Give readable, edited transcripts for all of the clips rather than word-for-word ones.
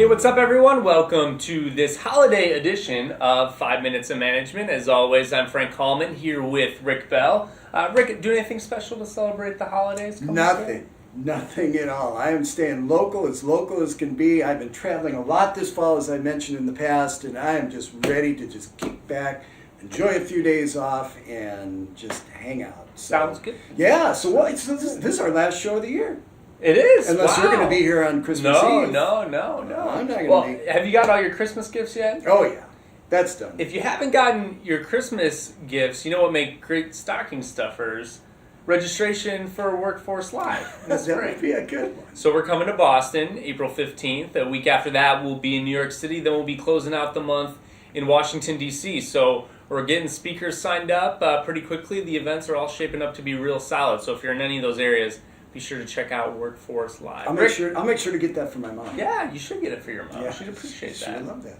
Hey, what's up, everyone? Welcome to this holiday edition of 5 Minutes of Management. As always, I'm Frank Coleman here with Rick Bell. Rick, do anything special to celebrate the holidays? Nothing at all. I am staying local as can be. I've been traveling a lot this fall, as I mentioned in the past, and I am just ready to just kick back, enjoy a few days off, and just hang out. Sounds good. Yeah, so this is our last show of the year. It is. Unless you're going to be here on Christmas Eve. No. I'm not going to be. Have you gotten all your Christmas gifts yet? Oh, yeah. That's done. If you haven't gotten your Christmas gifts, you know what make great stocking stuffers? Registration for Workforce Live. That would be a good one. So we're coming to Boston, April 15th. A week after that, we'll be in New York City. Then we'll be closing out the month in Washington, D.C. So we're getting speakers signed up pretty quickly. The events are all shaping up to be real solid. So if you're in any of those areas, be sure to check out Workforce Live. I'll make sure to get that for my mom. Yeah, you should get it for your mom. Yeah, She'd appreciate that. She'd love that.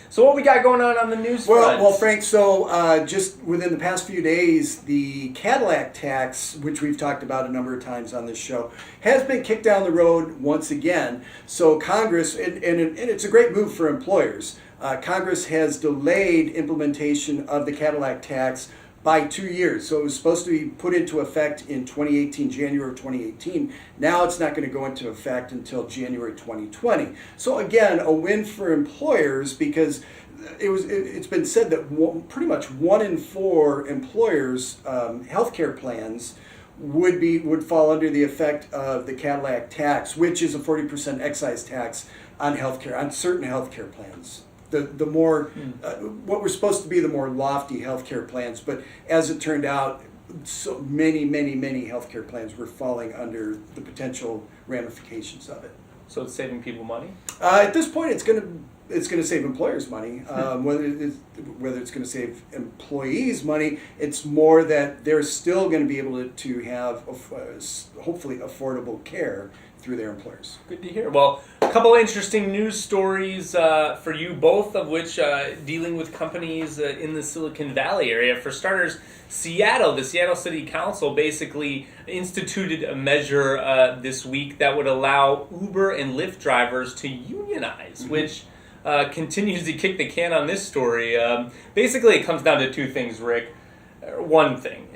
So what we got going on the news front? Well, Frank, so just within the past few days, the Cadillac tax, which we've talked about a number of times on this show, has been kicked down the road once again. So Congress, and it's a great move for employers, Congress has delayed implementation of the Cadillac tax by 2 years. So it was supposed to be put into effect in 2018, January of 2018. Now it's not going to go into effect until January 2020. So again, a win for employers, because it's been said that pretty much 1 in 4 employers' healthcare plans would fall under the effect of the Cadillac tax, which is a 40% excise tax on healthcare, on certain healthcare plans. The more, what were supposed to be the more lofty healthcare plans, but as it turned out, so many healthcare plans were falling under the potential ramifications of it. So it's saving people money? At this point, it's going to save employers money. Whether it's going to save employees money, it's more that they're still going to be able to have hopefully affordable care through their employers. Good to hear. Well, a couple of interesting news stories for you, both of which dealing with companies in the Silicon Valley area. For starters, the Seattle City Council basically instituted a measure this week that would allow Uber and Lyft drivers to unionize, which continues to kick the can on this story. Basically, it comes down to two things, Rick. One thing.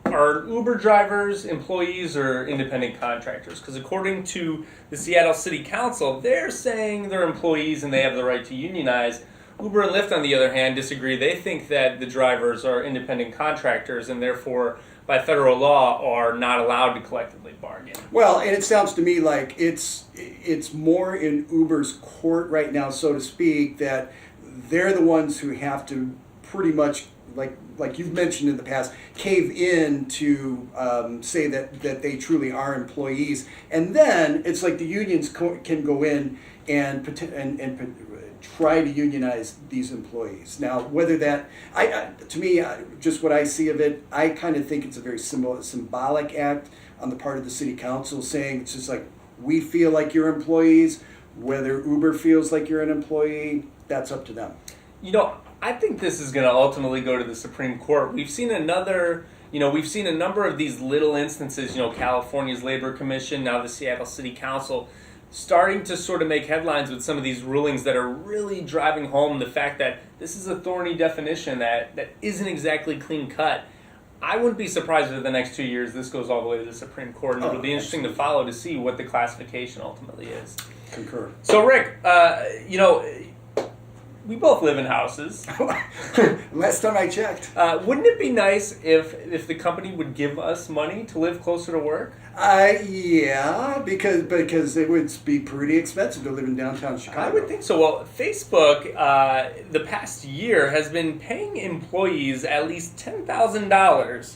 Are Uber drivers employees or independent contractors? Because according to the Seattle City Council, they're saying they're employees and they have the right to unionize. Uber and Lyft, on the other hand, disagree. They think that the drivers are independent contractors and therefore, by federal law, are not allowed to collectively bargain. Well, and it sounds to me like it's more in Uber's court right now, so to speak, that they're the ones who have to pretty much, like you've mentioned in the past, cave in to say that they truly are employees, and then it's like the unions can go in and try to unionize these employees. Now, whether that, to me, just what I see of it, I kind of think it's a very symbolic act on the part of the city council, saying it's just like, we feel like you're employees. Whether Uber feels like you're an employee, that's up to them. I think this is going to ultimately go to the Supreme Court. We've seen a number of these little instances, California's Labor Commission, now the Seattle City Council, starting to sort of make headlines with some of these rulings that are really driving home the fact that this is a thorny definition that isn't exactly clean cut. I wouldn't be surprised if in the next 2 years this goes all the way to the Supreme Court, and it'll be interesting to follow to see what the classification ultimately is. Concur. So, Rick, we both live in houses. Last time I checked. Wouldn't it be nice if the company would give us money to live closer to work? Yeah, because it would be pretty expensive to live in downtown Chicago. I would think so. Well, Facebook, the past year, has been paying employees at least $10,000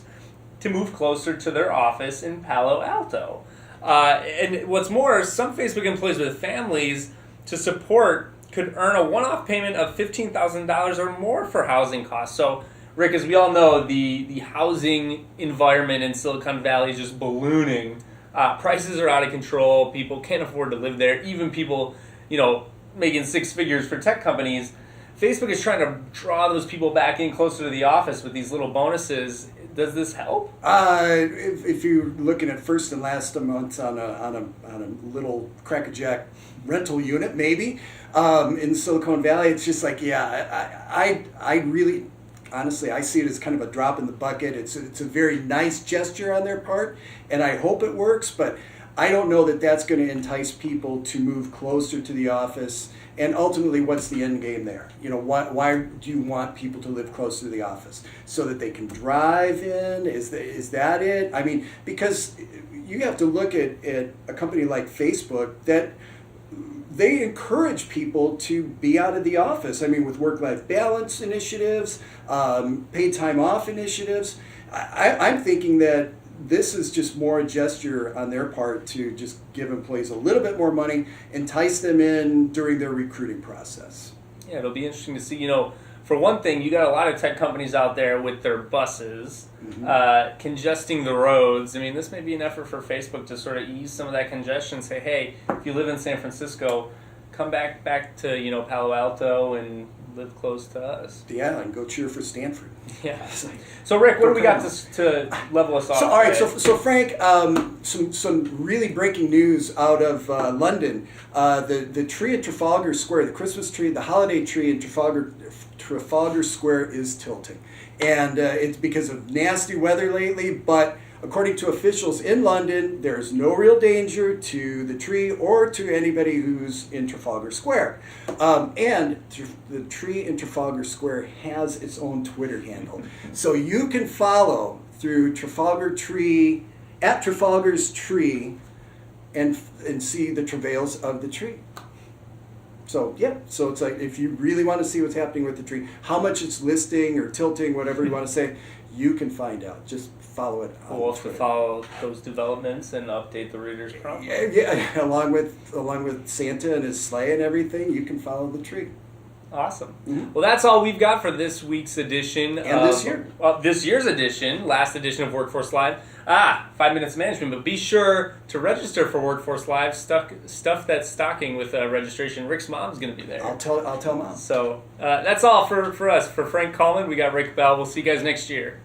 to move closer to their office in Palo Alto. And what's more, some Facebook employees with families to support could earn a one-off payment of $15,000 or more for housing costs. So, Rick, as we all know, the housing environment in Silicon Valley is just ballooning. Prices are out of control. People can't afford to live there. Even people, making 6 figures for tech companies Facebook is trying to draw those people back in closer to the office with these little bonuses. Does this help? If you're looking at first and last months on a little crackerjack rental unit, maybe in Silicon Valley, it's just like, yeah, I really, honestly, I see it as kind of a drop in the bucket. It's a very nice gesture on their part, and I hope it works, but I don't know that that's going to entice people to move closer to the office. And ultimately, what's the end game there? You know, why do you want people to live close to the office? So that they can drive in? Is that it? I mean, because you have to look at a company like Facebook that they encourage people to be out of the office. I mean, with work-life balance initiatives, paid time off initiatives. I'm thinking that this is just more a gesture on their part to just give employees a little bit more money, entice them in during their recruiting process. Yeah, it'll be interesting to see. You know, for one thing, you got a lot of tech companies out there with their buses congesting the roads. I mean, this may be an effort for Facebook to sort of ease some of that congestion. Say, hey, if you live in San Francisco, come back to Palo Alto and live close to us. Yeah, and go cheer for Stanford. Yeah. So Rick, what do we got to level us off? So all right, so Frank, some really breaking news out of London. The tree at Trafalgar Square, the Christmas tree, the holiday tree in Trafalgar Square is tilting, and it's because of nasty weather lately. But according to officials in London, there's no real danger to the tree or to anybody who's in Trafalgar Square. And the tree in Trafalgar Square has its own Twitter handle. So you can follow through Trafalgar Tree, at Trafalgar's Tree, and see the travails of the tree. So, yeah, so it's like if you really want to see what's happening with the tree, how much it's listing or tilting, whatever you want to say, you can find out. Just follow it on We'll Twitter. follow those developments and update the readers promptly. Yeah, along with Santa and his sleigh and everything, you can follow the tree. Awesome. Mm-hmm. Well, that's all we've got for this week's edition. And this year. This year's edition, last edition of Workforce Live. 5 Minutes Management. But be sure to register for Workforce Live. Stuff that's stocking with registration. Rick's mom's going to be there. I'll tell Mom. So that's all for us. For Frank Coleman, we got Rick Bell. We'll see you guys next year.